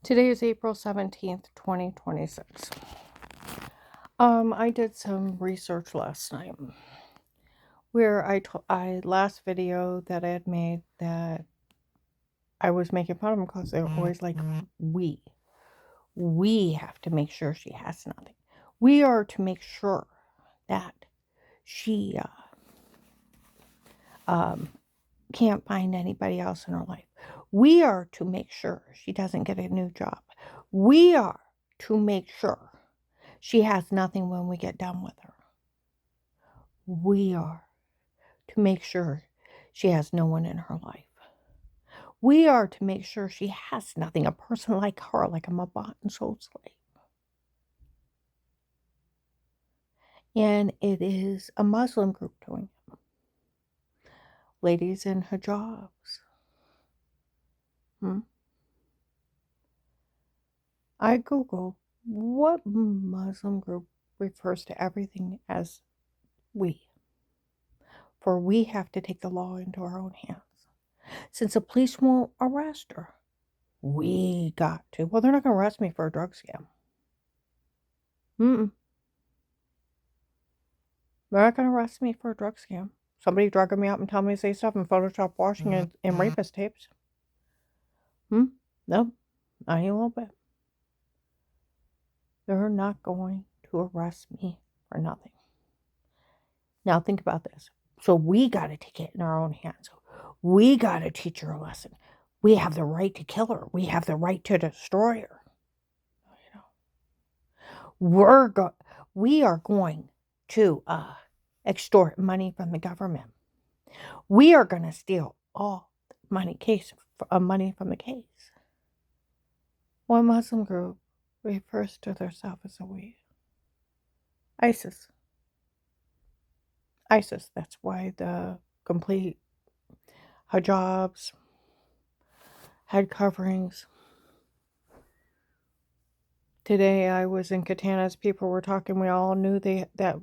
Today is April 17th, 2026. I did some research last night where I last video that I had made that I was making fun of them because they were always like, we have to make sure she has nothing. We are to make sure that she can't find anybody else in her life. We are to make sure she doesn't get a new job. We are to make sure she has nothing when we get done with her. We are to make sure she has no one in her life. We are to make sure she has nothing, a person like her, like I'm a bought and sold slave. And it is a Muslim group doing it. Ladies in hijabs. I Googled what Muslim group refers to everything as we. For we have to take the law into our own hands. Since the police won't arrest her, we got to. Well, they're not going to arrest me for a drug scam. They're not going to arrest me for a drug scam. Somebody drugging me up and telling me to say stuff and Photoshop washing and rapist tapes. No, not even a little bit. They're not going to arrest me for nothing. Now think about this. So we got to take it in our own hands. We got to teach her a lesson. We have the right to kill her. We have the right to destroy her. We are going to extort money from the government. We are going to steal all money from the case. One Muslim group refers to themselves as a we. ISIS. That's why the complete hijabs, head coverings. Today I was in Katana as people were talking. We all knew that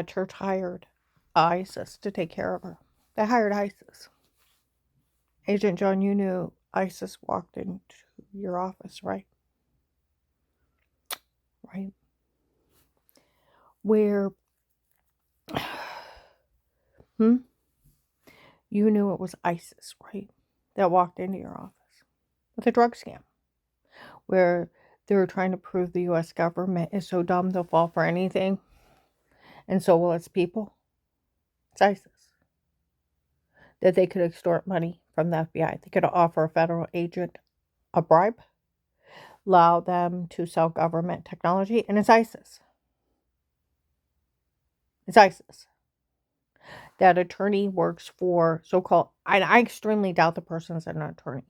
church hired ISIS to take care of her. They hired ISIS. Agent John, you knew ISIS walked into your office, right? Right. Where you knew it was ISIS, right? That walked into your office with a drug scam. Where they were trying to prove the U.S. government is so dumb they'll fall for anything. And so will its people. It's ISIS. That they could extort money from the FBI. They could offer a federal agent a bribe, allow them to sell government technology, and it's ISIS. It's ISIS. That attorney works for so-called, I extremely doubt the person's an attorney,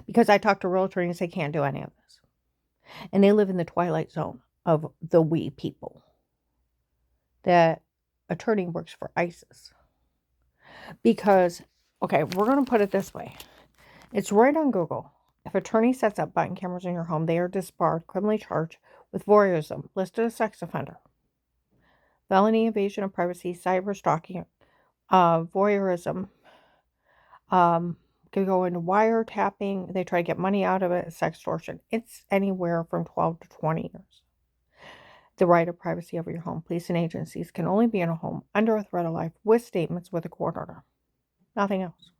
because I talk to real attorneys, they can't do any of this. And they live in the twilight zone of the we people. That attorney works for ISIS. Because, okay, we're going to put it this way. It's right on Google. If attorney sets up button cameras in your home, they are disbarred, criminally charged with voyeurism, listed as sex offender, felony invasion of privacy, cyber stalking, voyeurism, could go into wiretapping. They try to get money out of it, sex extortion. It's anywhere from 12 to 20 years. The right of privacy over your home. Police and agencies can only be in a home under a threat of life with statements with a court order. Nothing else.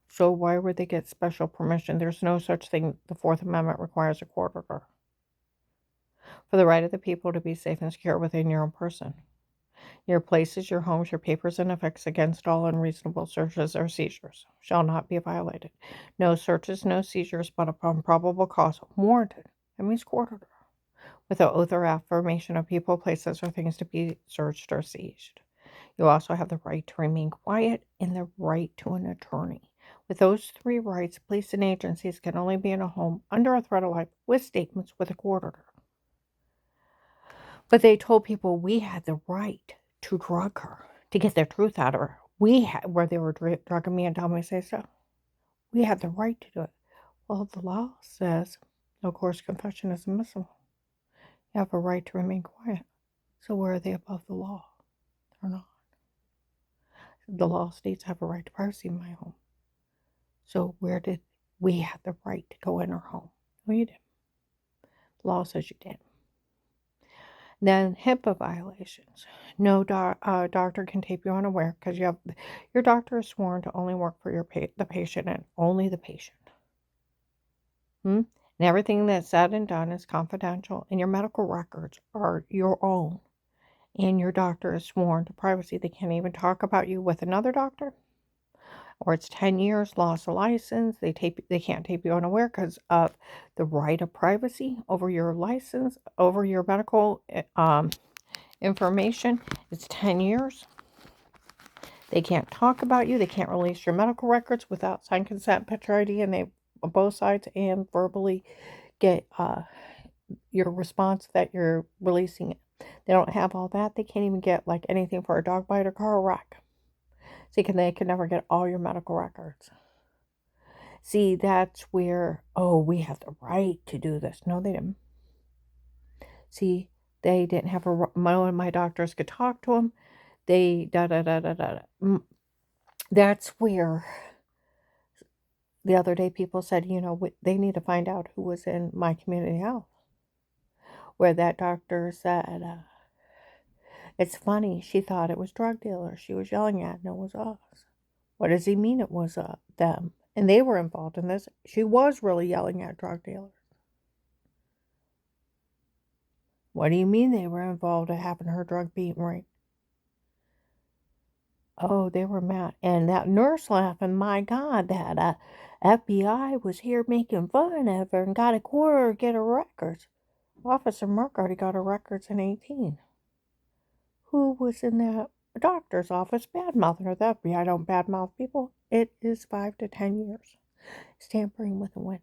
So why would they get special permission? There's no such thing. The Fourth Amendment requires a court order. For the right of the people to be safe and secure within your own person. Your places, your homes, your papers, and effects against all unreasonable searches or seizures shall not be violated. No searches, no seizures, but upon probable cause warranted. That means court order. With the oath or affirmation of people, places, or things to be searched or seized. You also have the right to remain quiet and the right to an attorney. With those three rights, police and agencies can only be in a home under a threat of life with statements with a court order. But they told people we had the right to drug her, to get the truth out of her. Where they were drugging me and telling me to say so. We had the right to do it. Well, the law says no coerced confession is admissible. You have a right to remain quiet. So where are they above the law? They're not. The law states I have a right to privacy in my home. So where did we had the right to go in her home. No, you didn't. The law says you did. Then HIPAA violations. No doctor can tape you unaware because your doctor is sworn to only work for the patient and only the patient. And everything that's said and done is confidential, and your medical records are your own. And your doctor is sworn to privacy. They can't even talk about you with another doctor. Or it's 10 years, loss of license. They can't tape you unaware because of the right of privacy over your license, over your medical information. It's 10 years. They can't talk about you. They can't release your medical records without signed consent, picture ID, and they both sides and verbally get your response that you're releasing it. They don't have all that. They can't even get like anything for a dog bite or car wreck. See, they can never get all your medical records. See, that's where, oh, we have the right to do this. No, they didn't. See, they didn't have none of my doctors could talk to them. They That's where the other day people said, they need to find out who was in my community health. Where that doctor said, it's funny, she thought it was drug dealers she was yelling at, and it was us. What does he mean it was them? And they were involved in this. She was really yelling at drug dealers. What do you mean they were involved in having her drug beaten right? Oh, they were mad. And that nurse laughing, my God, that FBI was here making fun of her and got a quarter to get her records. Officer Merck already got her records in 18. Who was in that doctor's office bad-mouthing her? The FBI don't bad-mouth people. It is 5 to 10 years. It's tampering with a witness.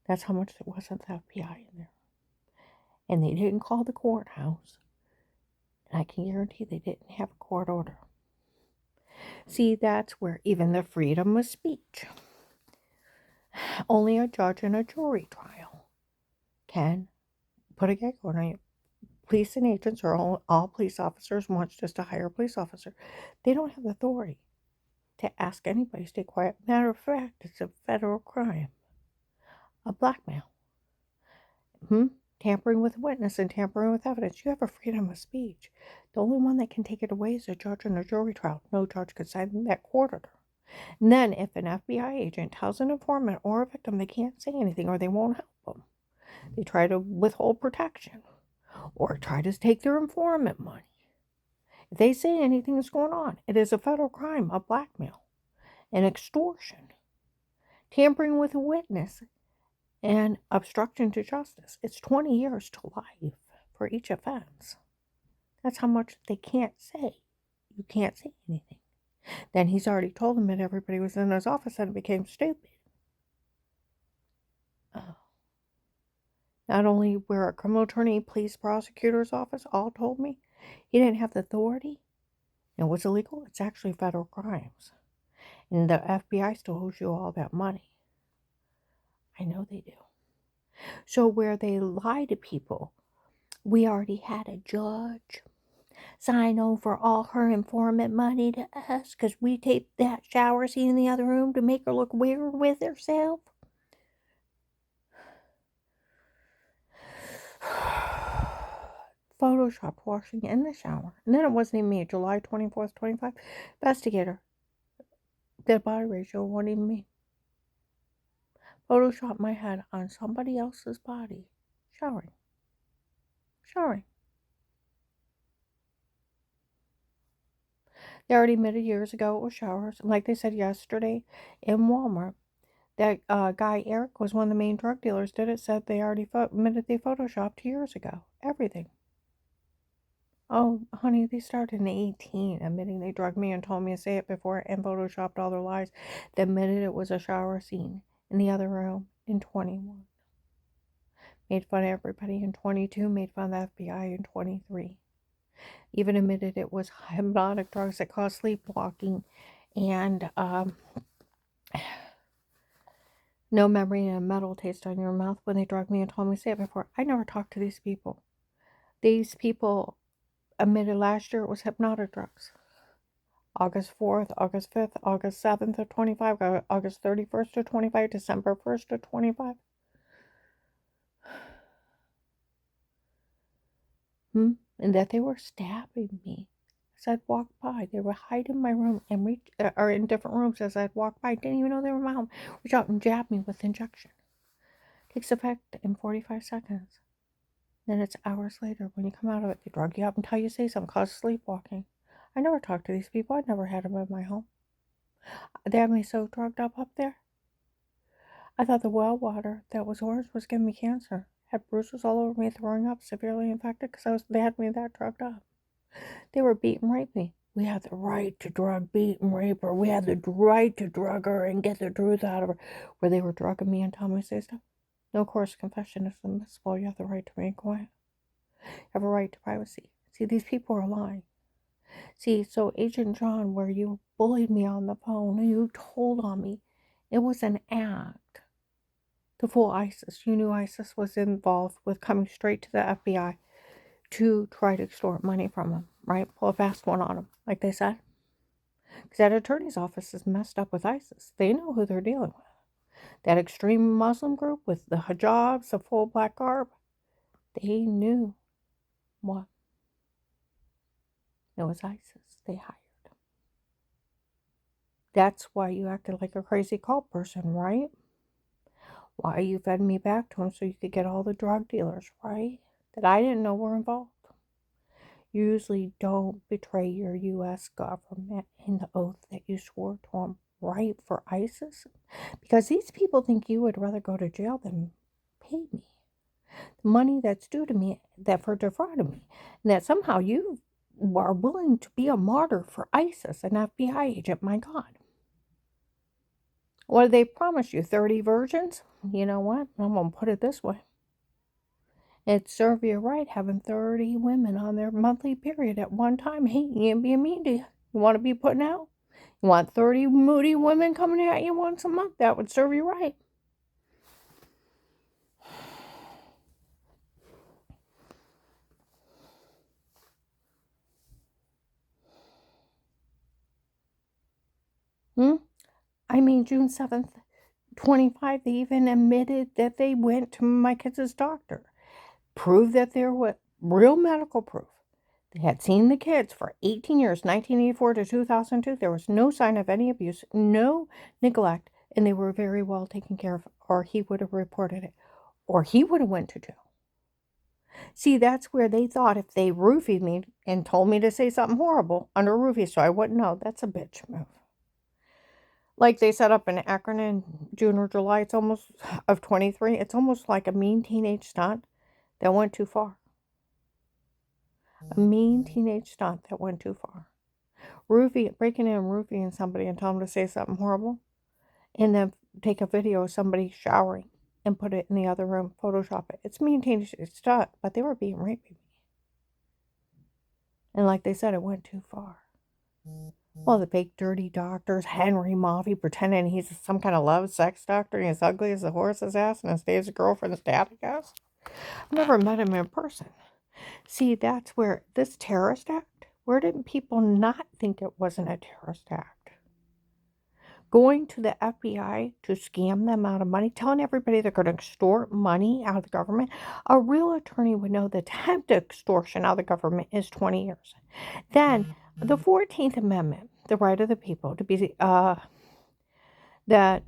That's how much there wasn't the FBI in there. And they didn't call the courthouse. And I can guarantee they didn't have a court order. See, that's where even the freedom of speech. Only a judge in a jury trial can put a gag order on you. Police and agents are all police officers wants just to hire a police officer. They don't have the authority to ask anybody to stay quiet. Matter of fact, it's a federal crime. A blackmail. Tampering with a witness and tampering with evidence. You have a freedom of speech. The only one that can take it away is a judge in a jury trial. No judge could sign that court order. And then if an FBI agent tells an informant or a victim they can't say anything or they won't help them, they try to withhold protection or try to take their informant money. If they say anything is going on, it is a federal crime of blackmail and extortion, tampering with a witness, and obstruction to justice. It's 20 years to life for each offense. That's how much they can't say. You can't say anything. Then he's already told them that everybody was in his office and it became stupid. Not only were a criminal attorney, police, prosecutor's office all told me he didn't have the authority. And it was illegal. It's actually federal crimes. And the FBI still owes you all that money. I know they do. So where they lie to people, we already had a judge sign over all her informant money to us because we taped that shower scene in the other room to make her look weird with herself. Photoshopped washing in the shower. And then it wasn't even me. July 24th, 25. Investigator. Dead body ratio wasn't even me. Photoshopped my head on somebody else's body. Showering. They already admitted years ago it was showers. And like they said yesterday in Walmart, that guy Eric was one of the main drug dealers. Said they already admitted they photoshopped years ago. Everything. Oh, honey, they started in 18, admitting they drugged me and told me to say it before and photoshopped all their lies. They admitted it was a shower scene in the other room in 21. Made fun of everybody in 22, made fun of the FBI in 23. Even admitted it was hypnotic drugs that cause sleepwalking and no memory and a metal taste on your mouth when they drugged me and told me to say it before. I never talked to these people. These people admitted last year it was hypnotic drugs. August 4th, August 5th, August 7th of 25, August 31st of 25, December 1st of 25. And that they were stabbing me as I'd walk by. They were hiding in my room and or in different rooms as I'd walk by. Didn't even know they were my home. Reach out and jab me with injection. Takes effect in 45 seconds. Then it's hours later. When you come out of it, they drug you up until you say something, cause sleepwalking. I never talked to these people. I'd never had them in my home. They had me so drugged up there. I thought the well water that was orange was giving me cancer. Had bruises all over me, throwing up, severely infected because they had me that drugged up. They were beat and raped me. We had the right to drug, beat, and rape her. We had the right to drug her and get the truth out of her. Where they were drugging me and telling me to say stuff. No course confession is admissible. You have the right to remain quiet. You have a right to privacy. See, these people are lying. See, so Agent John, where you bullied me on the phone and you told on me, it was an act to fool ISIS. You knew ISIS was involved with coming straight to the FBI to try to extort money from them, right? Pull a fast one on them, like they said. Because that attorney's office is messed up with ISIS. They know who they're dealing with. That extreme Muslim group with the hijabs, the full black garb, they knew what. It was ISIS they hired. That's why you acted like a crazy cult person, right? Why you fed me back to them so you could get all the drug dealers, right? That I didn't know were involved. You usually don't betray your U.S. government in the oath that you swore to them, right, for ISIS? Because these people think you would rather go to jail than pay me. The money that's due to me, that for defrauding me, and that somehow you are willing to be a martyr for ISIS, an FBI agent, my God. What did they promise you, 30 virgins? You know what? I'm going to put it this way. It'd serve you right having 30 women on their monthly period at one time. Hey, you ain't being mean to you. You want to be putting out? You want 30 moody women coming at you once a month? That would serve you right. I mean, June 7th, 25, they even admitted that they went to my kids' doctor. Proved that there was real medical proof. They had seen the kids for 18 years, 1984 to 2002. There was no sign of any abuse, no neglect, and they were very well taken care of, or he would have reported it, or he would have went to jail. See, that's where they thought if they roofied me and told me to say something horrible under roofie so I wouldn't know, that's a bitch move. Like they set up in Akron in June or July, it's almost, of 23, it's almost like a mean teenage stunt that went too far. A mean teenage stunt that went too far. Breaking in and roofing somebody and telling them to say something horrible, and then take a video of somebody showering and put it in the other room, Photoshop it. It's mean teenage stunt, but they were being raped. And like they said, it went too far. Well, the fake dirty doctors, Henry Mavi, pretending he's some kind of love sex doctor, and he's ugly as a horse's ass, and stays his girlfriend's dad, I guess. I've never met him in person. See, that's where this terrorist act, where did people not think it wasn't a terrorist act? Going to the FBI to scam them out of money, telling everybody they're going to extort money out of the government. A real attorney would know the attempt extortion out of the government is 20 years. Then the 14th Amendment, the right of the people to be, that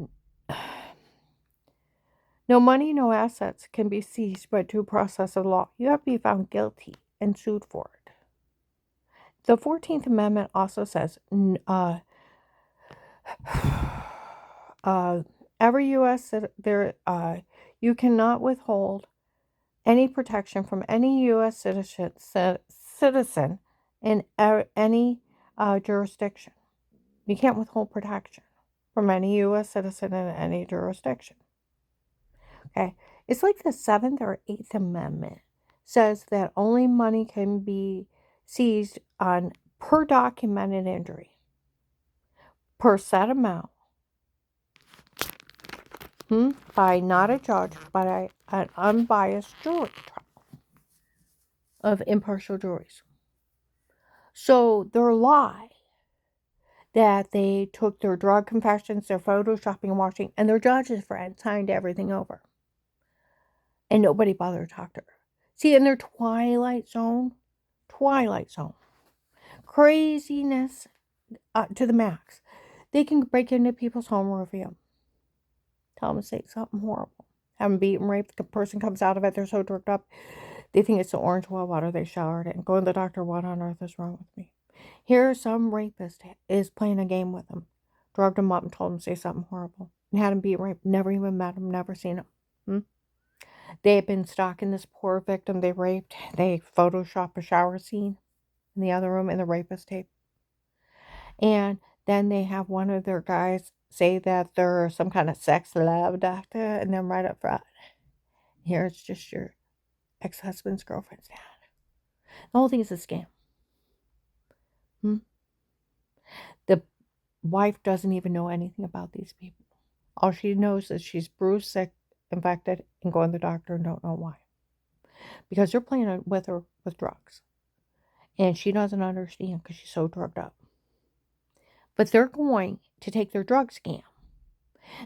no money, no assets can be seized by due process of law. You have to be found guilty and sued for it. The 14th Amendment also says every U.S. you cannot withhold any protection from any U.S. citizen in any jurisdiction. You can't withhold protection from any U.S. citizen in any jurisdiction. Okay, it's like the 7th or 8th Amendment says that only money can be seized on per documented injury, per set amount, by not a judge, but an unbiased jury trial of impartial juries. So their lie that they took their drug confessions, their photoshopping and washing, and their judge's friend signed everything over. And nobody bothered to talk to her. See, in their twilight zone, craziness to the max. They can break into people's home, review them, tell them to say something horrible, have them beaten, raped. The person comes out of it, they're so drugged up, they think it's the orange well water they showered in. Go to the doctor, what on earth is wrong with me? Here, some rapist is playing a game with them, drugged them up and told them to say something horrible, and had them beaten, raped, never even met them, never seen them. They've been stalking this poor victim they raped. They Photoshop a shower scene in the other room in the rapist tape. And then they have one of their guys say that they're some kind of sex lab doctor, and then right up front, here it's just your ex-husband's girlfriend's dad. The whole thing is a scam. The wife doesn't even know anything about these people. All she knows is she's bruised, sick, infected, and going to the doctor and don't know why. Because they're playing with her with drugs. And she doesn't understand because she's so drugged up. But they're going to take their drug scam.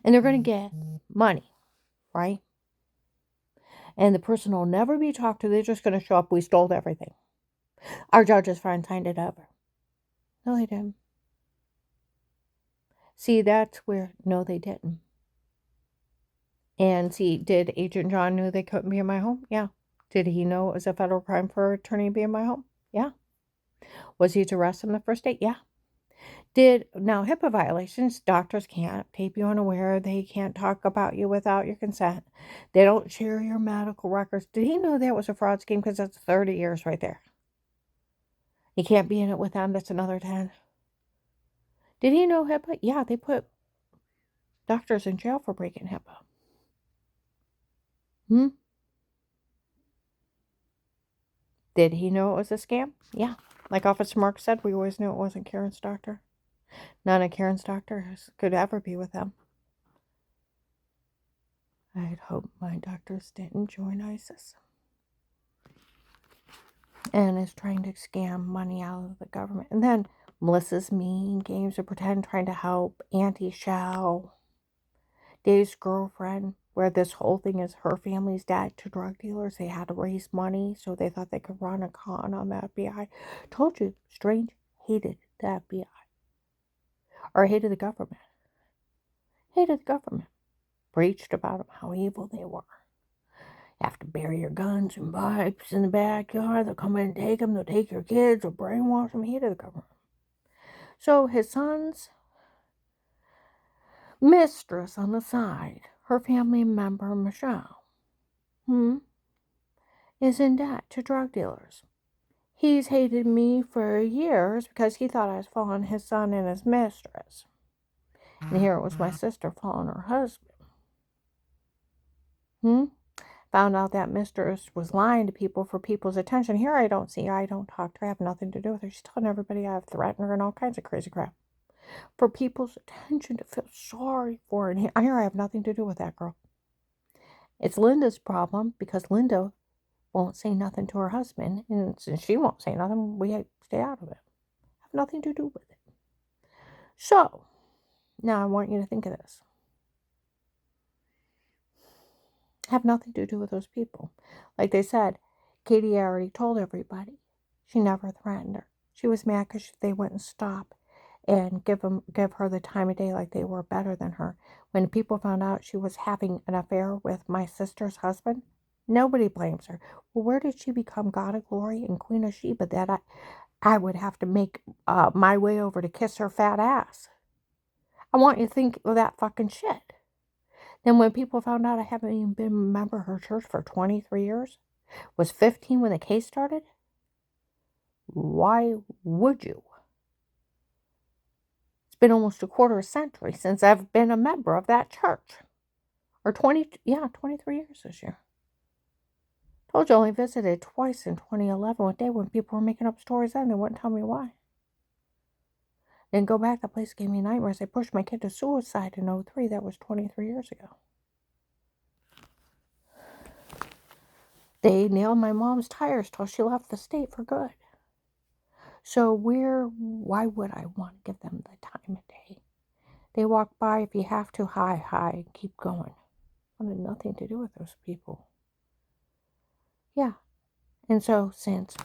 And they're going to get money, right? And the person will never be talked to. They're just going to show up. We stole everything. Our judge's friend signed it over. No, they didn't. See, that's where, no, they didn't. And see, did Agent John knew they couldn't be in my home? Yeah. Did he know it was a federal crime for an attorney to be in my home? Yeah. Was he to arrest him the first day? Yeah. Now HIPAA violations, doctors can't tape you unaware. They can't talk about you without your consent. They don't share your medical records. Did he know that was a fraud scheme? Because that's 30 years right there. He can't be in it with them. That's another 10. Did he know HIPAA? Yeah, they put doctors in jail for breaking HIPAA. Did he know it was a scam? Yeah. Like Officer Mark said, we always knew it wasn't Karen's doctor. None of Karen's doctors could ever be with them. I'd hope my doctors didn't join ISIS. And is trying to scam money out of the government. And then Melissa's mean games of pretend trying to help Auntie Shao, Dave's girlfriend, where this whole thing is her family's debt to drug dealers. They had to raise money, so they thought they could run a con on the FBI. Told you, Strange hated the FBI. Or hated the government. Hated the government. Preached about them, how evil they were. You have to bury your guns and pipes in the backyard. They'll come in and take them. They'll take your kids. They'll brainwash them. Hated the government. So his son's mistress on the side, her family member, Michelle, is in debt to drug dealers. He's hated me for years because he thought I was following his son and his mistress. And here it was my sister following her husband. Found out that mistress was lying to people for people's attention. Here I don't talk to her, I have nothing to do with her. She's telling everybody I've threatened her and all kinds of crazy crap. For people's attention, to feel sorry for her. And here I have nothing to do with that girl. It's Linda's problem because Linda won't say nothing to her husband. And since she won't say nothing, we stay out of it. Have nothing to do with it. So, now I want you to think of this. Have nothing to do with those people. Like they said, Katie already told everybody. She never threatened her. She was mad because they wouldn't stop and give her the time of day like they were better than her. When people found out she was having an affair with my sister's husband, nobody blames her. Well, where did she become God of Glory and Queen of Sheba that I would have to make my way over to kiss her fat ass? I want you to think of that fucking shit. Then when people found out I haven't even been a member of her church for 23 years, was 15 when the case started, why would you? It's been almost a quarter of a century since I've been a member of that church. Or 23 years this year. Told you I only visited twice in 2011, one day when people were making up stories then. They wouldn't tell me why. Then go back, that place gave me nightmares. They pushed my kid to suicide in 2003. That was 23 years ago. They nailed my mom's tires till she left the state for good. So why would I want to give them the time of day? They walk by, if you have to, hi, keep going. Wanted nothing to do with those people. Yeah. And so since,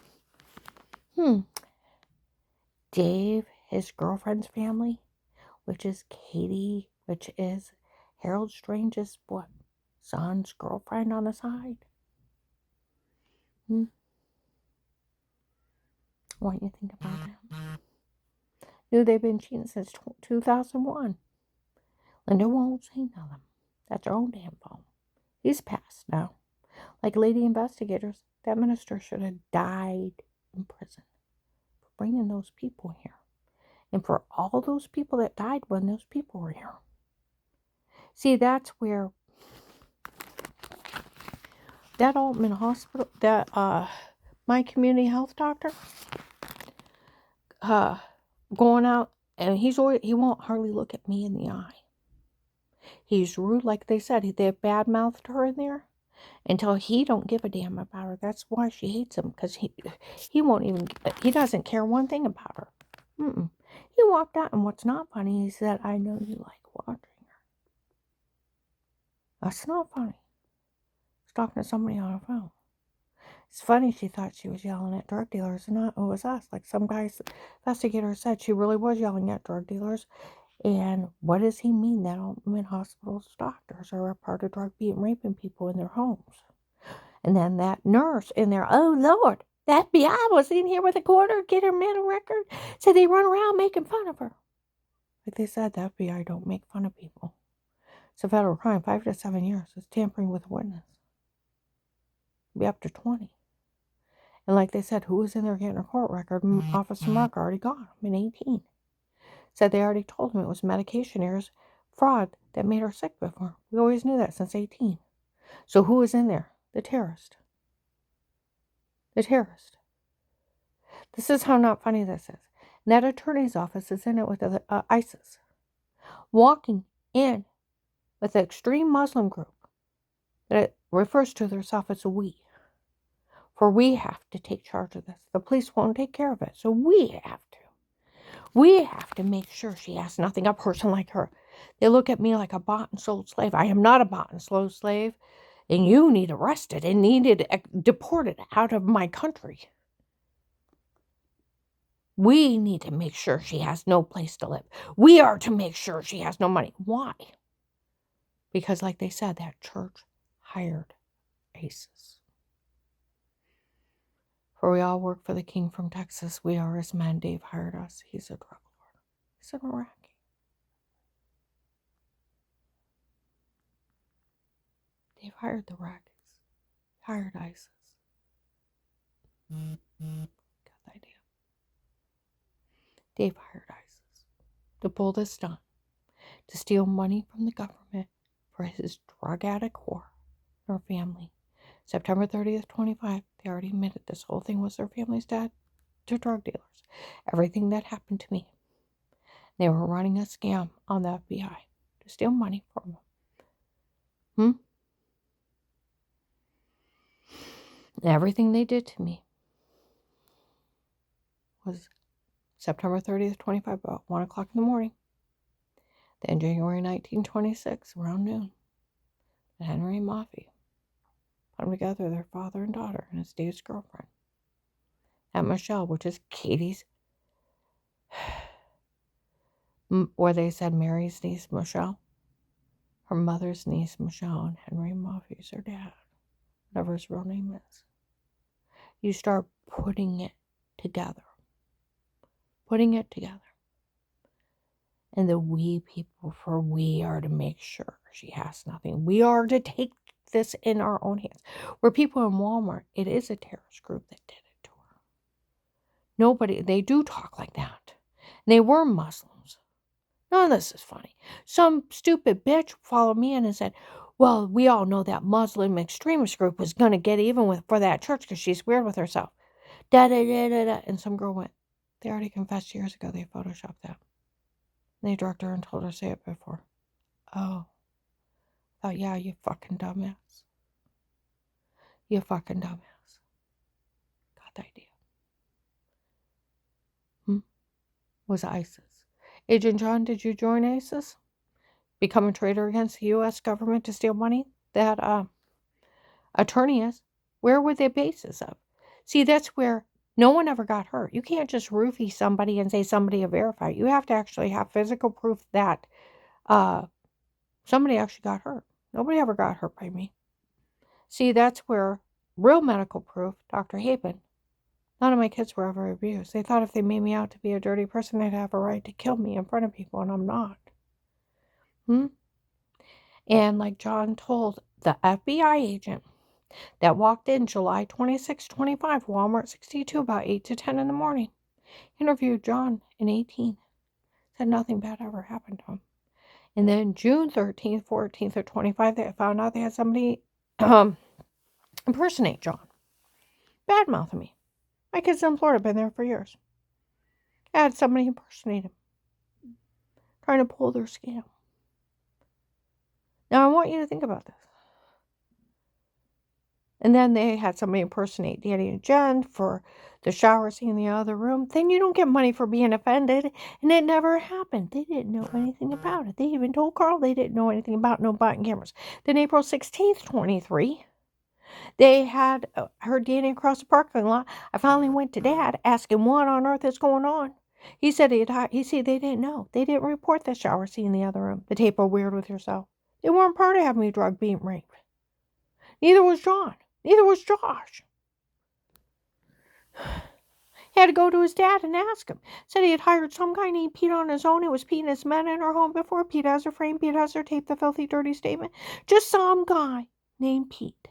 Dave, his girlfriend's family, which is Katie, which is Harold Strange's son's girlfriend on the side. What you think about them? Knew they've been cheating since 2001. Linda won't say nothing. That's her own damn fault. He's passed now. Like lady investigators, that minister should have died in prison for bringing those people here. And for all those people that died when those people were here. See, that's where that Altman Hospital, that my community health doctor, going out, and he won't hardly look at me in the eye. He's rude, like they said. They bad-mouthed her in there until he don't give a damn about her. That's why she hates him, because he won't even, he doesn't care one thing about her. He walked out, and what's not funny, he said, I know you like watching her. That's not funny. He's talking to somebody on a phone. It's funny she thought she was yelling at drug dealers, and not it was us. Like some guys, investigator said, she really was yelling at drug dealers. And what does he mean that Altman Hospital's doctors are a part of drug beating, raping people in their homes? And then that nurse in there, oh Lord, the FBI was in here with a quarter, get her medical record. So they run around making fun of her. Like they said, the FBI don't make fun of people. It's a federal crime, 5 to 7 years. It's tampering with a witness. It'll be up to 20. And like they said, who was in there getting a court record? Officer Mark already got him in 18. Said they already told him it was medication errors, fraud that made her sick before. We always knew that since 18. So who was in there? The terrorist. The terrorist. This is how not funny this is. And that attorney's office is in it with ISIS. Walking in with the extreme Muslim group that refers to themselves as a we. For we have to take charge of this. The police won't take care of it. So we have to. We have to make sure she has nothing. A person like her. They look at me like a bought and sold slave. I am not a bought and sold slave. And you need arrested and needed deported out of my country. We need to make sure she has no place to live. We are to make sure she has no money. Why? Because like they said, that church hired ISIS. For we all work for the king from Texas. We are his men. Dave hired us. He's a drug lord. He's an Iraqi. Dave hired the Iraqis. Hired ISIS. Got the idea. Dave hired ISIS to pull this stunt, to steal money from the government for his drug addict whore and her family. September 30th, 25, they already admitted this whole thing was their family's dad to drug dealers. Everything that happened to me. They were running a scam on the FBI to steal money from them. Everything they did to me was September 30th, 25, about 1 o'clock in the morning. Then January 1926, around noon, Henry Maffei put them together, their father and daughter, and his Dave's girlfriend. That Michelle, which is Katie's, or they said Mary's niece, Michelle. Her mother's niece, Michelle, and Henry Maffei's her dad, whatever his real name is. You start putting it together. And the we people, for we are to make sure she has nothing. We are to take this in our own hands. Where people in Walmart, it is a terrorist group that did it to her. Nobody, they do talk like that. And they were Muslims. None of this is funny. Some stupid bitch followed me in and said, well, we all know that Muslim extremist group was going to get even for that church because she's weird with herself. Da-da-da-da-da. And some girl went, they already confessed years ago they photoshopped that. And they drugged her and told her to say it before. Oh. Oh, yeah, you fucking dumbass. You fucking dumbass. Got the idea. was ISIS. Agent John, did you join ISIS? Become a traitor against the U.S. government to steal money? That attorney is. Where were the bases of? See, that's where no one ever got hurt. You can't just roofie somebody and say somebody will verify. You have to actually have physical proof that somebody actually got hurt. Nobody ever got hurt by me. See, that's where real medical proof, Dr. Haben, none of my kids were ever abused. They thought if they made me out to be a dirty person, they'd have a right to kill me in front of people, and I'm not. And like John told the FBI agent that walked in July 26, 25, Walmart 62, about 8 to 10 in the morning, interviewed John in 18, said nothing bad ever happened to him. And then June 13th, 14th, or 25, they found out they had somebody impersonate John. Badmouth me. My kids in Florida have been there for years. I had somebody impersonate him, trying to pull their scam. Now, I want you to think about this. And then they had somebody impersonate Danny and Jen for the shower scene in the other room. Then you don't get money for being offended. And it never happened. They didn't know anything about it. They even told Carl they didn't know anything about no button cameras. Then April 16th, 23, they had heard Danny across the parking lot. I finally went to Dad asking what on earth is going on. He said they didn't know. They didn't report the shower scene in the other room. The tape of Weird With Yourself. They weren't part of having me drugged, beat, raped. Neither was John. Neither was Josh. He had to go to his dad and ask him. Said he had hired some guy named Pete on his own. He was Pete and his men in her home before. Pete has her frame. Pete has her tape, the filthy, dirty statement. Just some guy named Pete.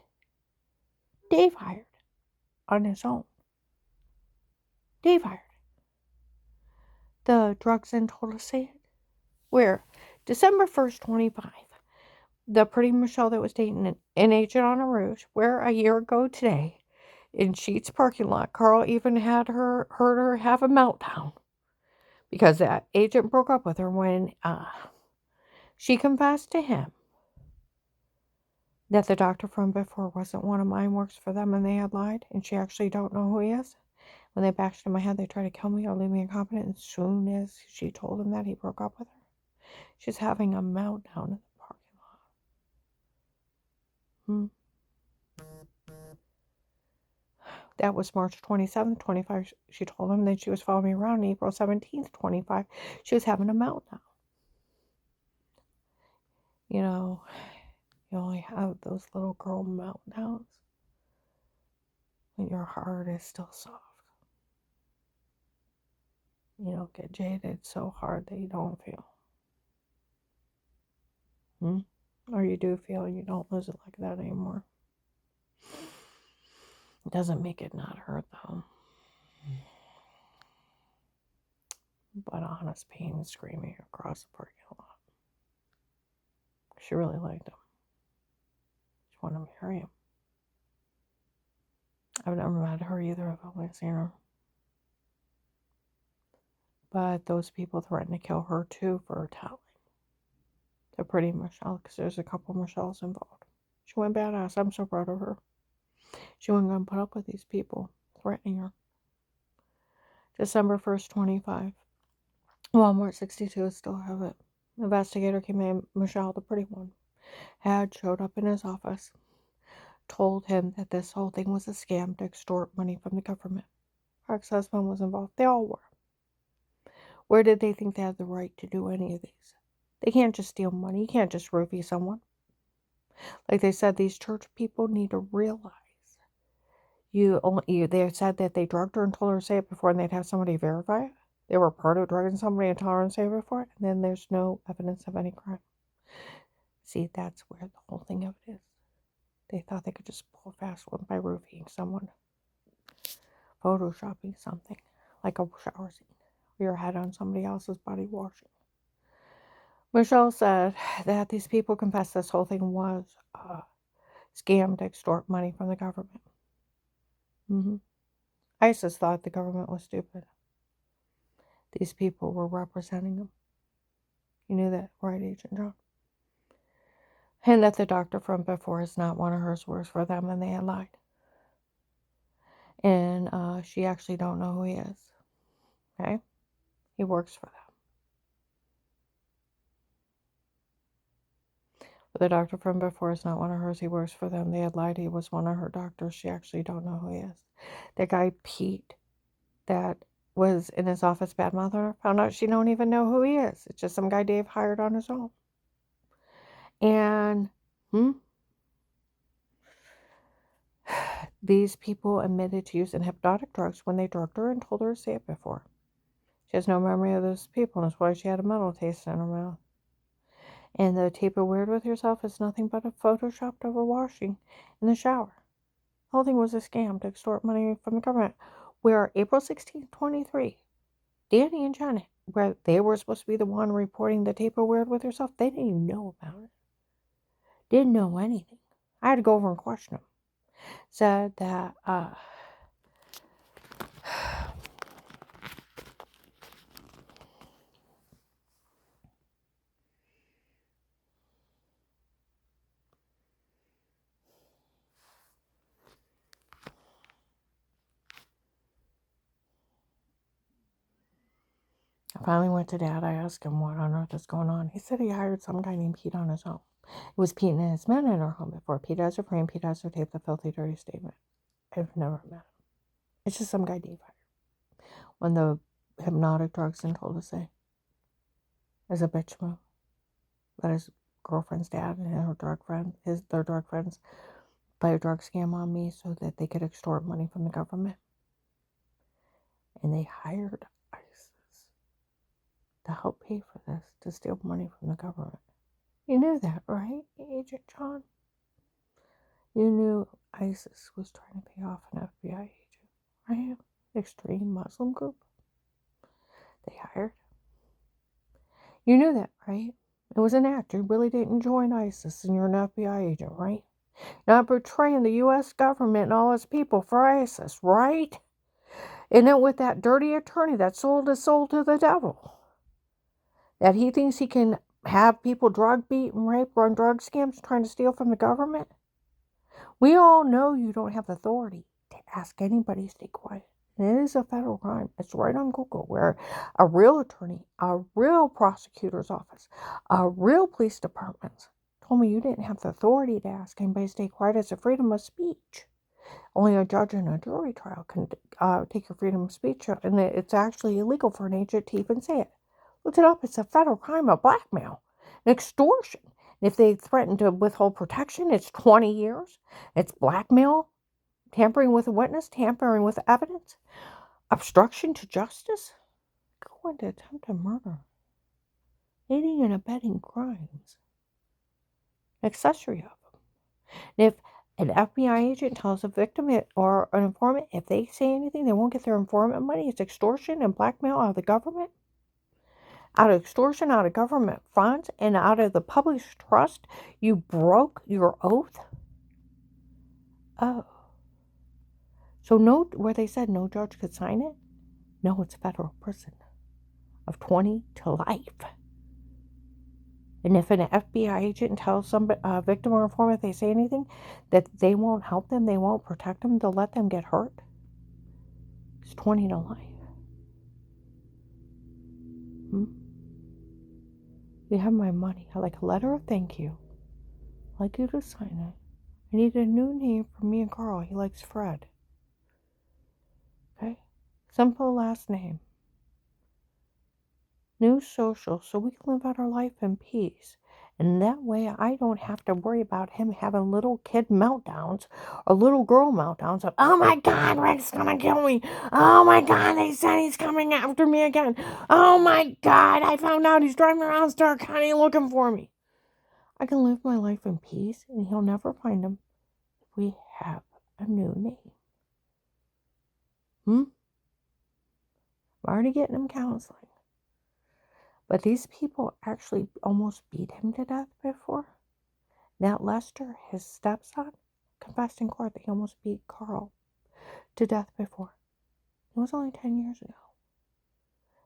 Dave hired on his own. Dave hired. The drugs and told us say it. Where? December 1st, 25. The pretty Michelle that was dating an agent on a rouge. Where a year ago today, in Sheetz parking lot, Carl even heard her have a meltdown because that agent broke up with her when she confessed to him that the doctor from before wasn't one of mine, works for them, and they had lied, and she actually don't know who he is. When they bashed in my head, they tried to kill me or leave me incompetent. And as soon as she told him that, he broke up with her. She's having a meltdown in the parking lot. That was March 27th, 25. She told him. Then she was following me around. April 17th, 25. She was having a meltdown. You know, you only have those little girl meltdowns when your heart is still soft. You don't get jaded so hard that you don't feel. Or you do feel and you don't lose it like that anymore. It doesn't make it not hurt, though. But honest pain screaming across the parking lot. She really liked him. She wanted to marry him. I've never met her either. I've only seen her. But those people threatened to kill her too for her telling. They're pretty Michelle, because there's a couple Michelles involved. She went badass. I'm so proud of her. She wasn't going to put up with these people threatening her. December 1st, 25. Walmart 62, still have it. Investigator came in, Michelle, the pretty one, had showed up in his office, told him that this whole thing was a scam to extort money from the government. Her ex-husband was involved. They all were. Where did they think they had the right to do any of these? They can't just steal money. You can't just roofie someone. Like they said, these church people need to realize. They said that they drugged her and told her to say it before, and they'd have somebody verify it. They were part of drugging somebody and telling her to say it before, and then there's no evidence of any crime. See, that's where the whole thing of it is. They thought they could just pull a fast one by roofing someone, photoshopping something, like a shower scene, or your head on somebody else's body washing. Michelle said that these people confessed this whole thing was a scam to extort money from the government. ISIS thought the government was stupid. These people were representing them. You knew that, right, Agent John? And that the doctor from before is not one of hers, works for them, and they had lied. And she actually don't know who he is. Okay? He works for them. But the doctor from before is not one of hers. He works for them. They had lied. He was one of her doctors. She actually don't know who he is. That guy, Pete, that was in his office bad mother, found out she don't even know who he is. It's just some guy Dave hired on his own. And, these people admitted to using hypnotic drugs when they drugged her and told her to say it before. She has no memory of those people, and that's why she had a metal taste in her mouth. And the tape of Weird with Yourself is nothing but a photoshopped over washing in the shower. The whole thing was a scam to extort money from the government. Where April 16th, 23, Danny and Janet, where they were supposed to be the one reporting the tape of Weird with Yourself, they didn't even know about it. Didn't know anything. I had to go over and question them. Said that, I finally went to Dad. I asked him what on earth is going on. He said he hired some guy named Pete on his own. It was Pete and his men in our home before. Pete has a frame. Pete has her tape, the filthy, dirty statement. I've never met him. It's just some guy Dave hired. When the hypnotic drugs and told to say, as a bitch move, that his girlfriend's dad and her drug friend, their drug friends, play a drug scam on me so that they could extort money from the government. And they hired ISIS to help pay for this, to steal money from the government. You knew that, right, Agent John? You knew ISIS was trying to pay off an FBI agent, right? Extreme Muslim group they hired. You knew that, right? It was an act. You really didn't join ISIS and you're an FBI agent, right? Not betraying the U.S. government and all its people for ISIS, right? And it with that dirty attorney that sold his soul to the devil. That he thinks he can have people drug beat and rape, run drug scams, trying to steal from the government. We all know you don't have the authority to ask anybody to stay quiet. And it is a federal crime. It's right on Google, where a real attorney, a real prosecutor's office, a real police department told me you didn't have the authority to ask anybody to stay quiet. It's a freedom of speech. Only a judge in a jury trial can take your freedom of speech, and it's actually illegal for an agent to even say it. Look it up. It's a federal crime of blackmail and extortion. And if they threaten to withhold protection, it's 20 years. It's blackmail, tampering with a witness, tampering with evidence, obstruction to justice, going to attempted murder, aiding and abetting crimes, accessory of them. And if an FBI agent tells a victim or an informant, if they say anything, they won't get their informant money. It's extortion and blackmail out of the government. Out of extortion, out of government funds, and out of the public's trust. You broke your oath. Oh. So where they said no judge could sign it? No, it's federal prison of 20 to life. And if an FBI agent tells somebody, a victim or informant, if they say anything, that they won't help them, they won't protect them, they'll let them get hurt, it's 20 to life. You have my money. I like a letter of thank you. I'd like you to sign it. I need a new name for me and Carl. He likes Fred. Okay? Simple last name. New social, so we can live out our life in peace. And that way I don't have to worry about him having little kid meltdowns or little girl meltdowns of, oh my God, Rick's gonna kill me. Oh my God, they said he's coming after me again. Oh my God, I found out he's driving around Stark County looking for me. I can live my life in peace and he'll never find him if we have a new name. I'm already getting him counseling. But these people actually almost beat him to death before. Now Lester, his stepson, confessed in court that he almost beat Carl to death before. It was only 10 years ago.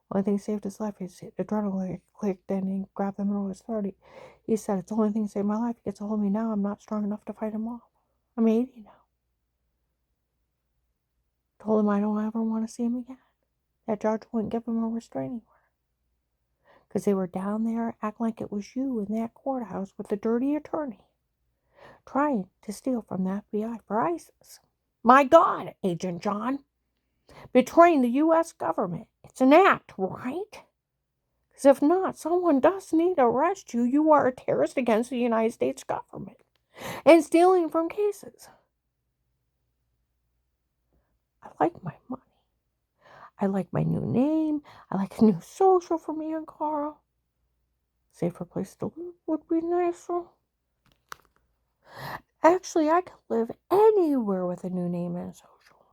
The only thing that saved his life is adrenaline clicked in and he grabbed the middle of his throat. He said, it's the only thing that saved my life. He gets a hold of me now. I'm not strong enough to fight him off. I'm 80 now. Told him I don't ever want to see him again. That judge wouldn't give him a restraining order. Because they were down there acting like it was you in that courthouse with the dirty attorney trying to steal from the FBI for ISIS. My God, Agent John. Betraying the U.S. government. It's an act, right? Because if not, someone does need to arrest you. You are a terrorist against the United States government. And stealing from cases. I like my money. I like my new name. I like a new social for me and Carl. Safer place to live would be nicer. Actually, I could live anywhere with a new name and a social.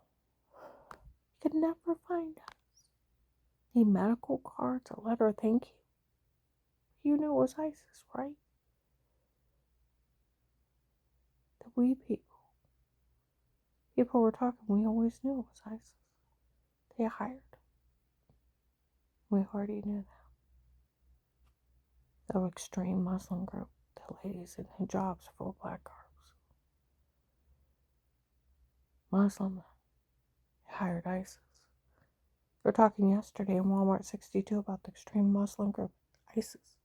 You could never find us. Need medical cards, a letter of thank you. You knew it was ISIS, right? The we people were talking, we always knew it was ISIS. They hired. We already knew that. The extreme Muslim group, the ladies in hijabs full of black carbs. Muslim hired ISIS. We were talking yesterday in Walmart 62 about the extreme Muslim group, ISIS.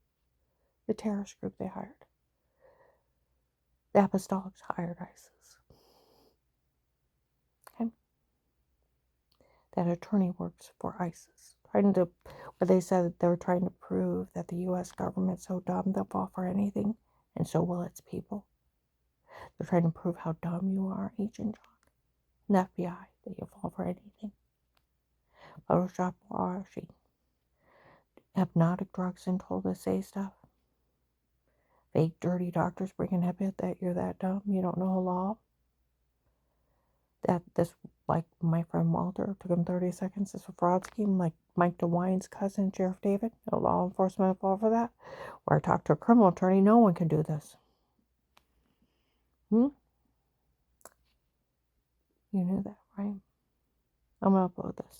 The terrorist group they hired. The apostolics hired ISIS. Okay? That attorney works for ISIS. Where they said they were trying to prove that the U.S. government's so dumb they'll fall for anything, and so will its people. They're trying to prove how dumb you are, Agent John. And the FBI, that you'll fall for anything. Photoshop washing. Hypnotic drugs and told to say stuff. Fake dirty doctors bringing up it that you're that dumb, you don't know law. That this, like my friend Walter, took him 30 seconds. It's a fraud scheme, like Mike DeWine's cousin, Sheriff David. No law enforcement fall for that. Where I talked to a criminal attorney, no one can do this. You knew that, right? I'm going to upload this.